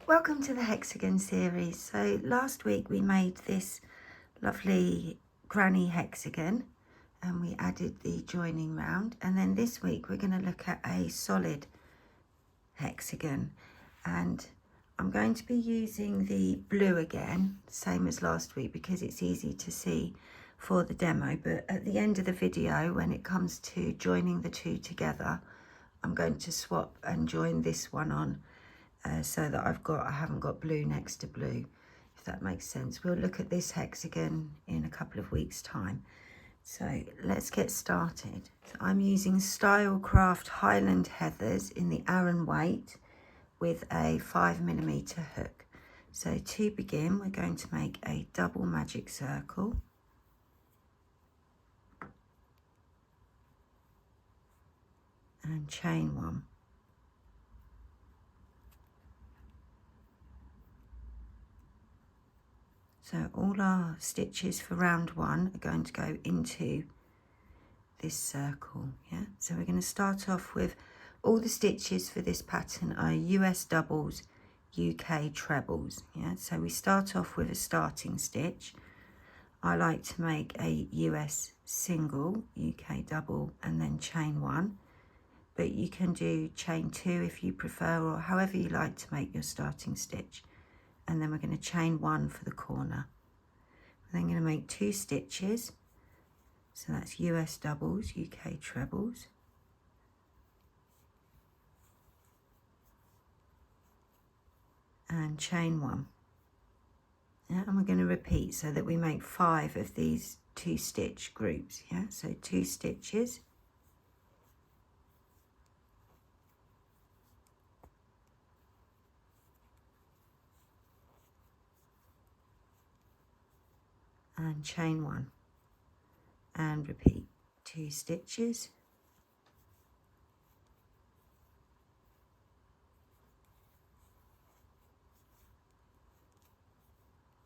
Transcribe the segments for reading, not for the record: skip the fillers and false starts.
Welcome to the hexagon series. So last week we made this lovely granny hexagon and we added the joining round, and then this week we're going to look at a solid hexagon, and I'm going to be using the blue again, same as last week, because it's easy to see for the demo. But at the end of the video, when it comes to joining the two together, I'm going to swap and join this one on so that I haven't got blue next to blue, if that makes sense. We'll look at this hexagon in a couple of weeks' time. So let's get started. So I'm using Stylecraft Highland heathers in the Aran weight with a 5mm hook. So to begin, we're going to make a double magic circle. And chain one. So all our stitches for round one are going to go into this circle, yeah? So we're going to start off with, all the stitches for this pattern are US doubles, UK trebles, yeah? So we start off with a starting stitch. I like to make a US single, UK double, and then chain one. But you can do chain two if you prefer, or however you like to make your starting stitch. And then we're going to chain one for the corner. We're then going to make 2 stitches. So that's US doubles, UK trebles. And chain one. Yeah, and we're going to repeat so that we make 5 of these 2 stitch groups. Yeah, so 2 stitches. And chain one, and repeat 2 stitches,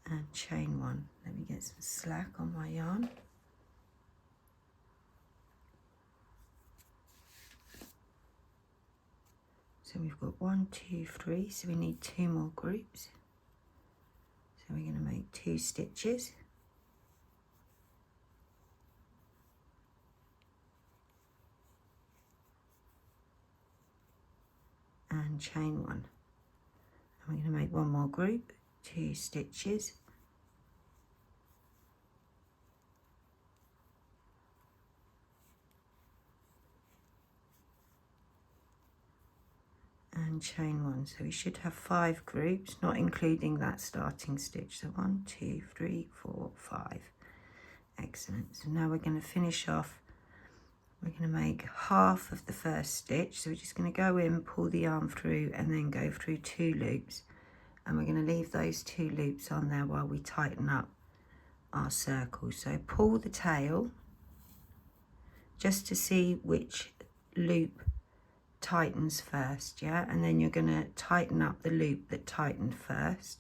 and chain one. Let me get some slack on my yarn. So we've got 1, 2, 3, so we need 2 more groups. So we're going to make 2 stitches. And chain one. And we're going to make 1 more group, 2 stitches. And chain one. So we should have 5 groups, not including that starting stitch. So 1, 2, 3, 4, 5. Excellent. So now we're going to finish off. We're going to make half of the first stitch. So we're just going to go in, pull the yarn through, and then go through 2 loops. And we're going to leave those 2 loops on there while we tighten up our circle. So pull the tail just to see which loop tightens first, yeah? And then you're going to tighten up the loop that tightened first.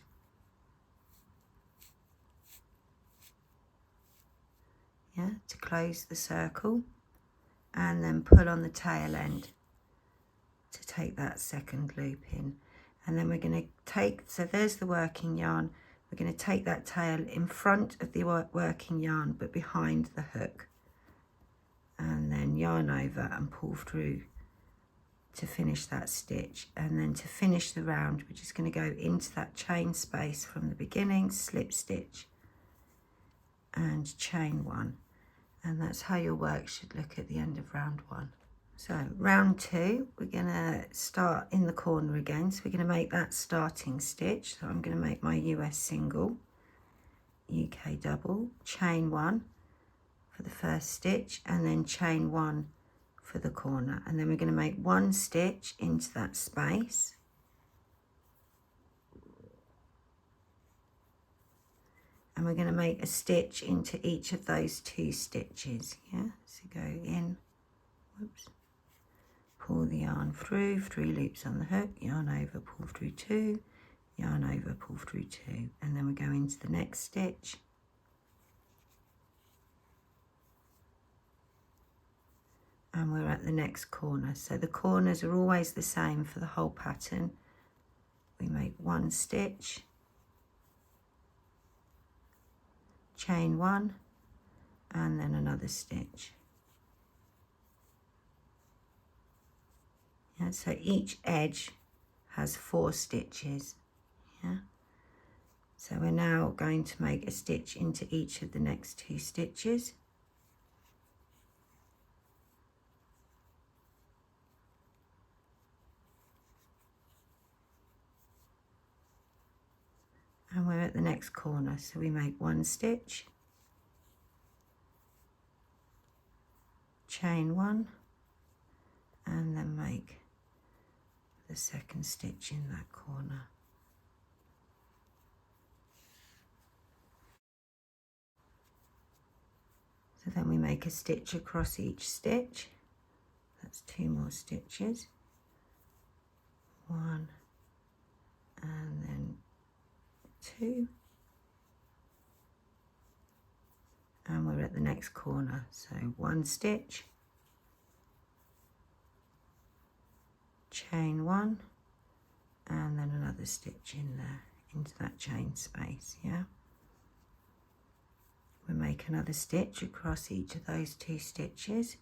Yeah, to close the circle. And then pull on the tail end to take that second loop in. And then we're going to take, so there's the working yarn, we're going to take that tail in front of the working yarn but behind the hook, and then yarn over and pull through to finish that stitch. And then to finish the round, we're just going to go into that chain space from the beginning, slip stitch and chain one. And that's how your work should look at the end of round one. So round 2, we're going to start in the corner again. So we're going to make that starting stitch. So I'm going to make my US single, UK double, chain one for the first stitch, and then chain one for the corner. And then we're going to make 1 stitch into that space. And we're going to make a stitch into each of those 2 stitches, yeah? So go in, whoops, pull the yarn through, 3 loops on the hook, yarn over, pull through 2, yarn over, pull through 2, and then we go into the next stitch. And we're at the next corner. So the corners are always the same for the whole pattern. We make one stitch, chain one, and then another stitch. Yeah, so each edge has 4 stitches. Yeah. So we're now going to make a stitch into each of the next 2 stitches. And we're at the next corner, so we make 1 stitch, chain 1, and then make the second stitch in that corner. So then we make a stitch across each stitch. That's 2 more stitches. 1 and then 2. And we're at the next corner. So 1 stitch, chain 1, and then another stitch in there, into that chain space, yeah? We make another stitch across each of those 2 stitches.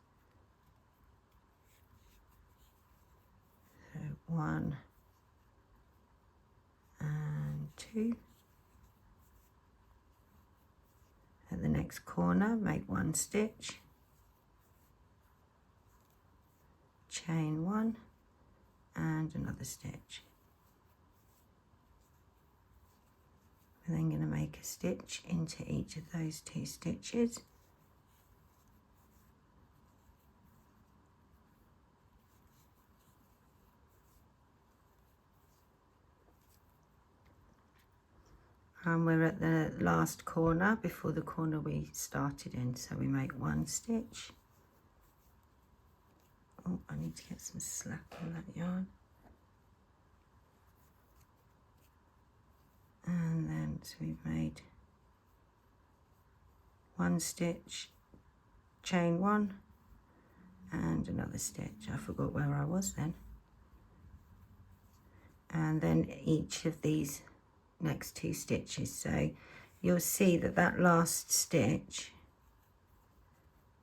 So 1 and 2. At the next corner, make 1 stitch, chain 1, and another stitch. We're then going to make a stitch into each of those 2 stitches. And we're at the last corner before the corner we started in, so we make 1 stitch. Oh, I need to get some slack on that yarn. And then, so we've made 1 stitch, chain 1, and another stitch. I forgot where I was then. And then each of these next 2 stitches. So you'll see that that last stitch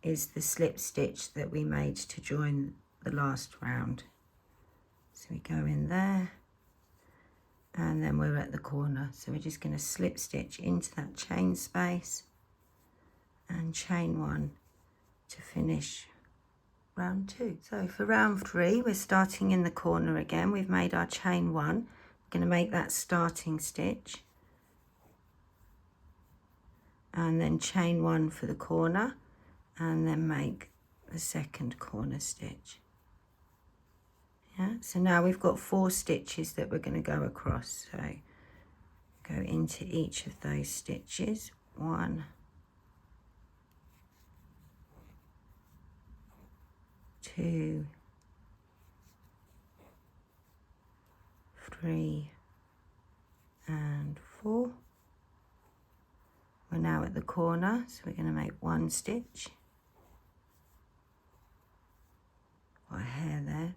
is the slip stitch that we made to join the last round. So we go in there, and then we're at the corner. So we're just going to slip stitch into that chain space and chain 1 to finish round 2. So for round 3, we're starting in the corner again. We've made our chain 1. We're going to make that starting stitch and then chain 1 for the corner, and then make the second corner stitch. Yeah, so now we've got 4 stitches that we're going to go across. So go into each of those stitches. 1, 2, 3, and 4. We're now at the corner, so we're going to make 1 stitch. Got a hair there.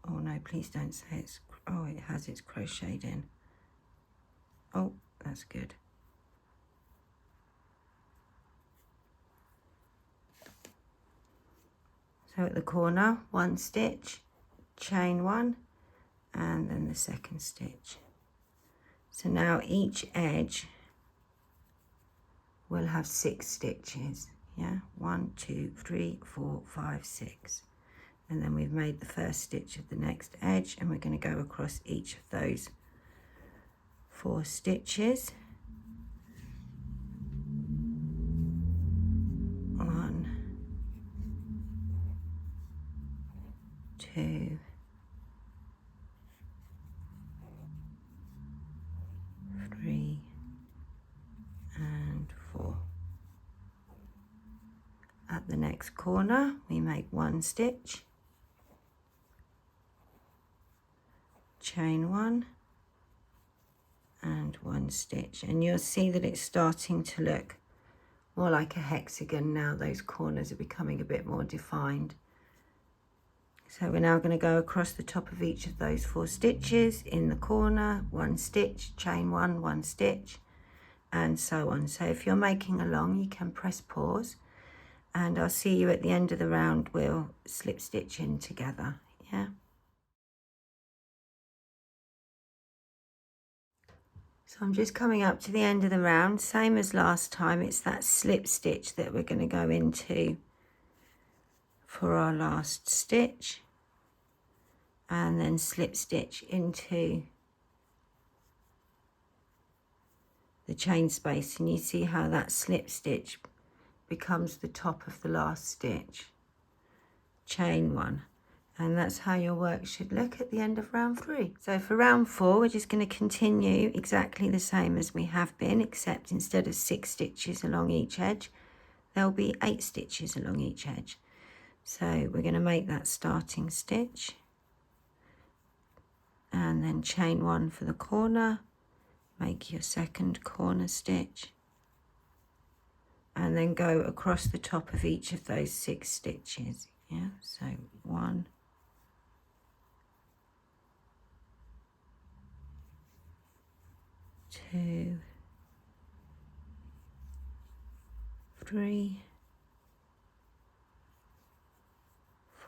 Oh no, please don't say it's, oh, it has its crocheted in. Oh, that's good. So at the corner, 1 stitch, chain 1, and then the second stitch. So now each edge will have 6 stitches. Yeah, 1, 2, 3, 4, 5, 6. And then we've made the first stitch of the next edge, and we're going to go across each of those 4 stitches. 1, 2, 3, and 4. At the next corner, we make 1 stitch, chain 1, and 1 stitch, and you'll see that it's starting to look more like a hexagon now. Those corners are becoming a bit more defined. So we're now going to go across the top of each of those 4 stitches, in the corner, 1 stitch, chain 1, 1 stitch, and so on. So if you're making along, you can press pause, and I'll see you at the end of the round. We'll slip stitch in together. Yeah. So I'm just coming up to the end of the round, same as last time. It's that slip stitch that we're going to go into for our last stitch, and then slip stitch into the chain space, and you see how that slip stitch becomes the top of the last stitch. Chain 1, and that's how your work should look at the end of round 3. So for round 4, we're just going to continue exactly the same as we have been, except instead of 6 stitches along each edge, there'll be 8 stitches along each edge. So we're going to make that starting stitch, and then chain 1 for the corner, make your second corner stitch, and then go across the top of each of those 6 stitches. Yeah, so 1, 2, 3,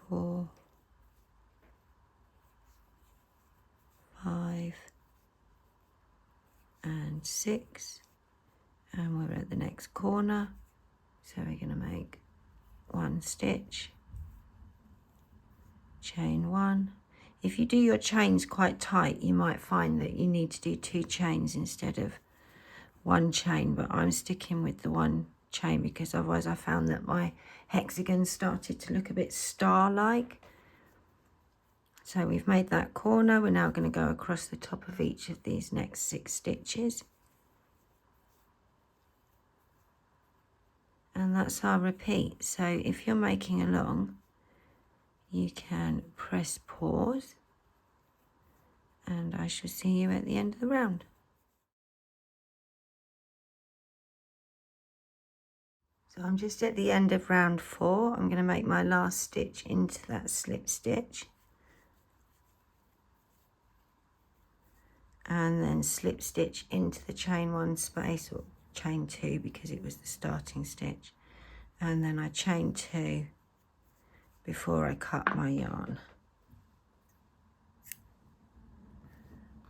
4, 5, and 6, and we're at the next corner, so we're going to make 1 stitch, chain 1. If you do your chains quite tight, you might find that you need to do 2 chains instead of 1 chain, but I'm sticking with the 1 chain because otherwise I found that my hexagons started to look a bit star-like. So we've made that corner. We're now going to go across the top of each of these next 6 stitches, and that's our repeat. So if you're making along, you can press pause, and I shall see you at the end of the round. So I'm just at the end of round 4. I'm going to make my last stitch into that slip stitch, and then slip stitch into the chain 1 space, or chain 2 because it was the starting stitch, and then I chain 2 before I cut my yarn.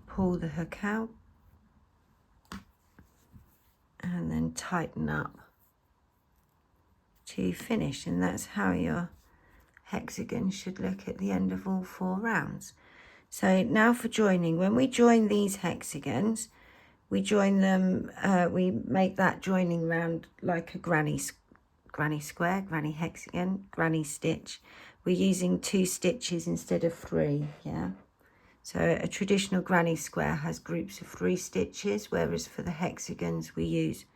Pull the hook out, and then tighten up to finish, and that's how your hexagon should look at the end of all 4 rounds. So now for joining. When we join these hexagons, we join them, we make that joining round like a granny square, granny hexagon, granny stitch. We're using 2 stitches instead of 3, yeah. So a traditional granny square has groups of 3 stitches, whereas for the hexagons we use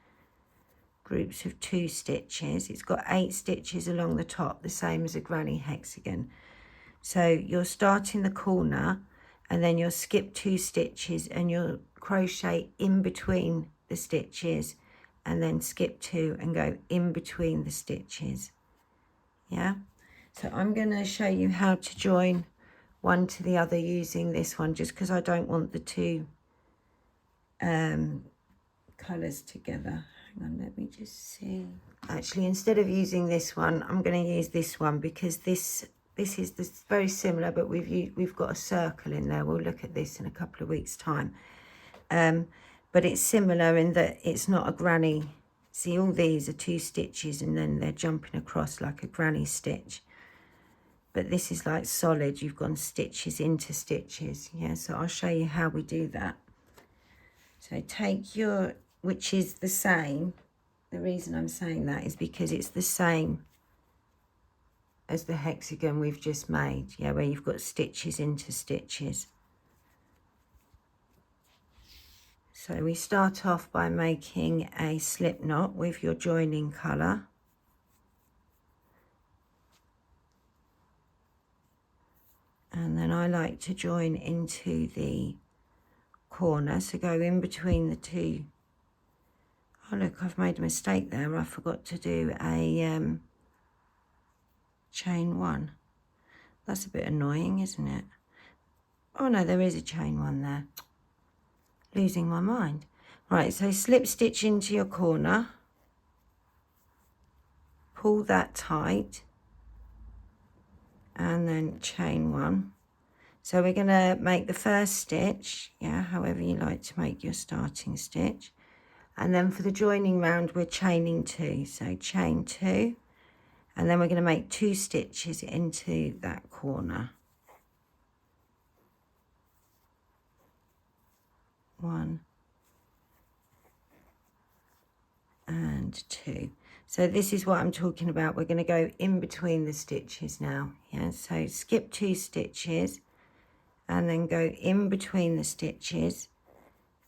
groups of 2 stitches. It's got 8 stitches along the top, the same as a granny hexagon. So you'll start in the corner, and then you'll skip 2 stitches, and you'll crochet in between the stitches, and then skip 2 and go in between the stitches. Yeah, so I'm going to show you how to join one to the other using this one, just because I don't want the 2 colours together. Hang on, let me just see. Actually, instead of using this one, I'm going to use this one, because this is very similar, but we've got a circle in there. We'll look at this in a couple of weeks' time. But it's similar in that it's not a granny. See, all these are 2 stitches, and then they're jumping across like a granny stitch. But this is like solid. You've gone stitches into stitches. Yeah, so I'll show you how we do that. So take your, which is the same. The reason I'm saying that is because it's the same as the hexagon we've just made, yeah, where you've got stitches into stitches. So we start off by making a slip knot with your joining colour. And then I like to join into the corner, so go in between the 2. Oh look, I've made a mistake there. I forgot to do a chain 1. That's a bit annoying, isn't it? Oh no, there is a chain one there. Losing my mind. Right, so slip stitch into your corner. Pull that tight. And then chain one. So we're going to make the first stitch, yeah, however you like to make your starting stitch. And then for the joining round, we're chaining 2. So chain 2. And then we're going to make 2 stitches into that corner. 1 and 2. So this is what I'm talking about. We're going to go in between the stitches now. Yeah, so skip 2 stitches and then go in between the stitches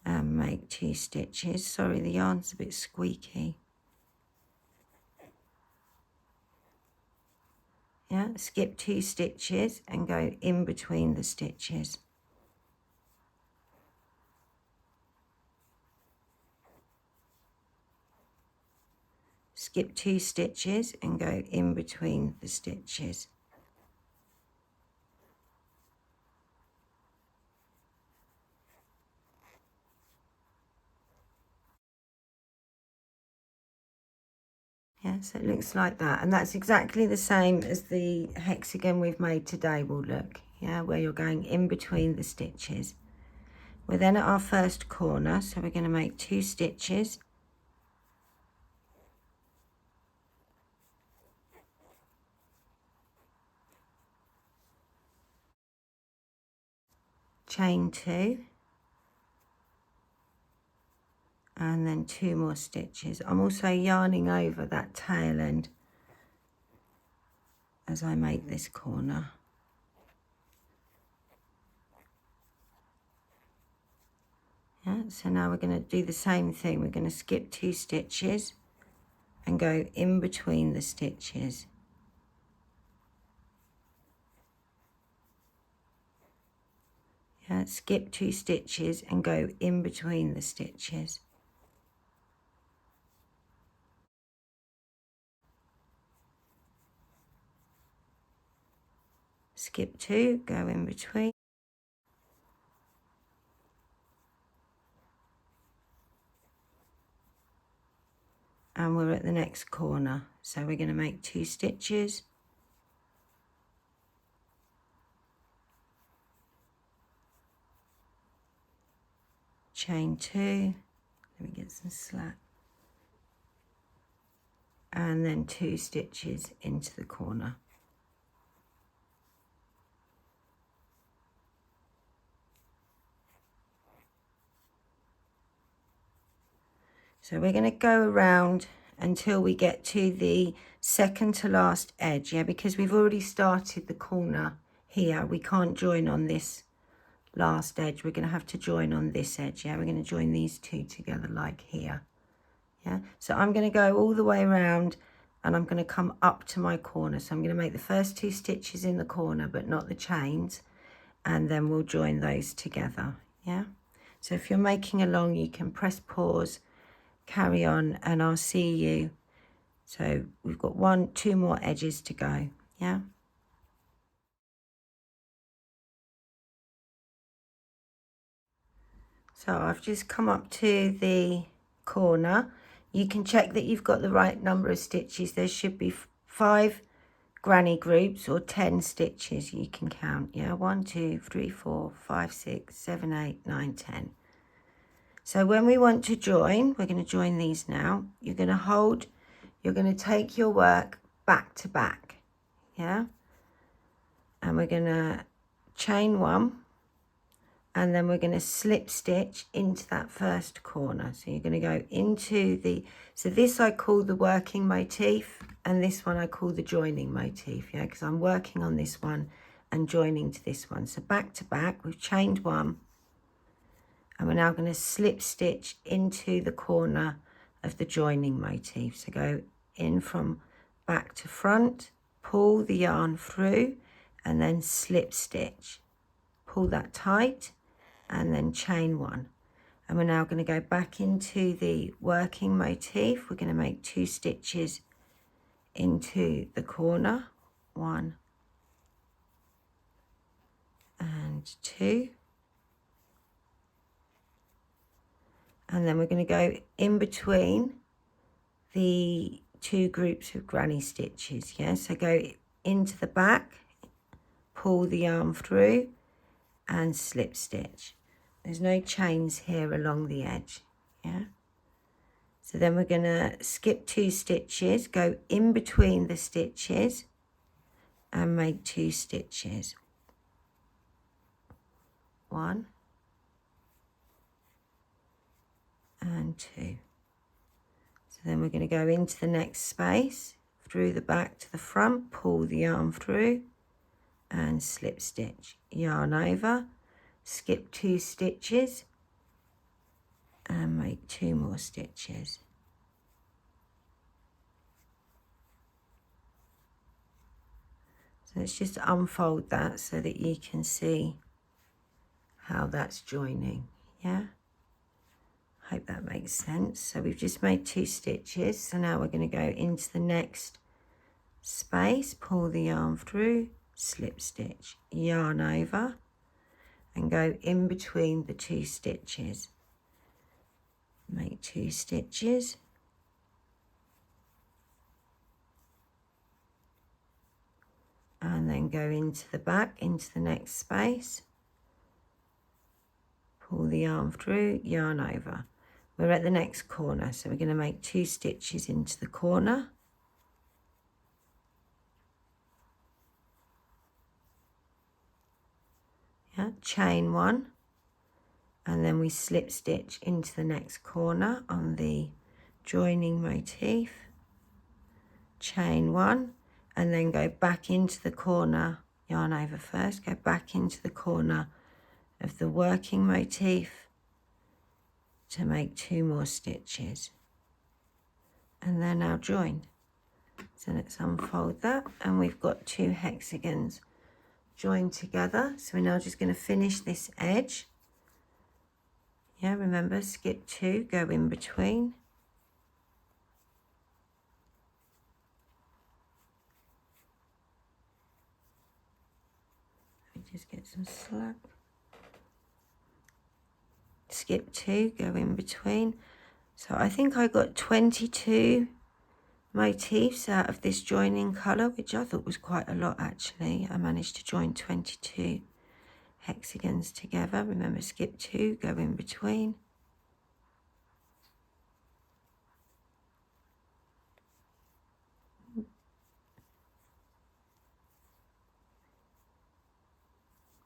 and make 2 stitches. Sorry, the yarn's a bit squeaky. Yeah, skip 2 stitches and go in between the stitches. Skip 2 stitches and go in between the stitches. Yeah, so it looks like that, and that's exactly the same as the hexagon we've made today will look, yeah, where you're going in between the stitches. We're then at our first corner, so we're going to make 2 stitches, chain 2, and then 2 more stitches. I'm also yarning over that tail end as I make this corner. Yeah, so now we're going to do the same thing. We're going to skip 2 stitches and go in between the stitches. Yeah, skip 2 stitches and go in between the stitches. Skip 2, go in between. And we're at the next corner. So we're going to make 2 stitches. Chain 2. Let me get some slack. And then 2 stitches into the corner. So we're going to go around until we get to the second to last edge, yeah, because we've already started the corner here. We can't join on this last edge. We're going to have to join on this edge, yeah. We're going to join these 2 together like here, yeah. So I'm going to go all the way around and I'm going to come up to my corner. So I'm going to make the first 2 stitches in the corner, but not the chains, and then we'll join those together, yeah. So if you're making along, you can press pause, carry on, and I'll see you. So we've got 2 more edges to go, yeah. So I've just come up to the corner. You can check that you've got the right number of stitches. There should be 5 granny groups or 10 stitches you can count, yeah. 1 2 3 4 5 6 7 8 9 10. So when we want to join, we're going to join these now. You're going to take your work back to back, yeah, and we're going to chain 1, and then we're going to slip stitch into that first corner. So you're going to go into the, so this I call the working motif, and this one I call the joining motif, yeah, because I'm working on this one and joining to this one. So back to back, we've chained 1, and we're now going to slip stitch into the corner of the joining motif. So go in from back to front, pull the yarn through, and then slip stitch. Pull that tight, and then chain 1. And we're now going to go back into the working motif. We're going to make 2 stitches into the corner. 1 and 2, and then we're going to go in between the 2 groups of granny stitches. Yeah, so go into the back, pull the yarn through and slip stitch. There's no chains here along the edge. Yeah, so then we're going to skip 2 stitches, go in between the stitches and make 2 stitches. 1 and 2. So then we're going to go into the next space, through the back to the front, pull the yarn through and slip stitch, yarn over, skip 2 stitches and make 2 more stitches. So let's just unfold that so that you can see how that's joining. Yeah, hope that makes sense. So we've just made 2 stitches, so now we're going to go into the next space, pull the yarn through, slip stitch, yarn over and go in between the 2 stitches, make 2 stitches and then go into the back, into the next space, pull the yarn through, yarn over. We're at the next corner, so we're going to make 2 stitches into the corner, yeah, chain 1, and then we slip stitch into the next corner on the joining motif, chain 1, and then go back into the corner, yarn over first, go back into the corner of the working motif to make 2 more stitches, and then our join. So let's unfold that, and we've got 2 hexagons joined together. So we're now just going to finish this edge. Yeah, remember, skip 2, go in between. Just get some slack. Skip 2, go in between. So I think I got 22 motifs out of this joining colour, which I thought was quite a lot actually. I managed to join 22 hexagons together. Remember, skip 2, go in between.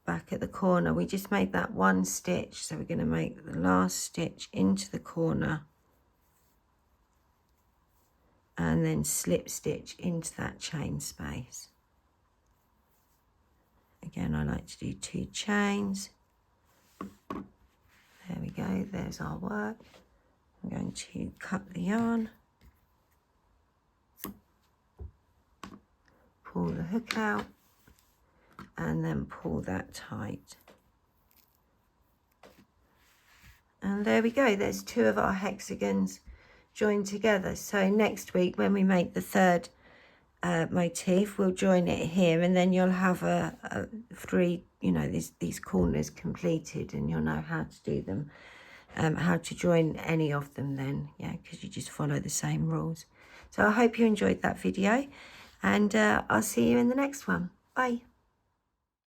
Back at the corner, we just made that 1 stitch, so we're going to make the last stitch into the corner and then slip stitch into that chain space. Again, I like to do 2 chains. There we go, there's our work. I'm going to cut the yarn, pull the hook out, and then pull that tight. And there we go, there's 2 of our hexagons joined together. So next week when we make the 3rd motif, we'll join it here, and then you'll have a 3, you know, these corners completed, and you'll know how to do them, how to join any of them then, yeah, because you just follow the same rules. So I hope you enjoyed that video, and I'll see you in the next one. Bye.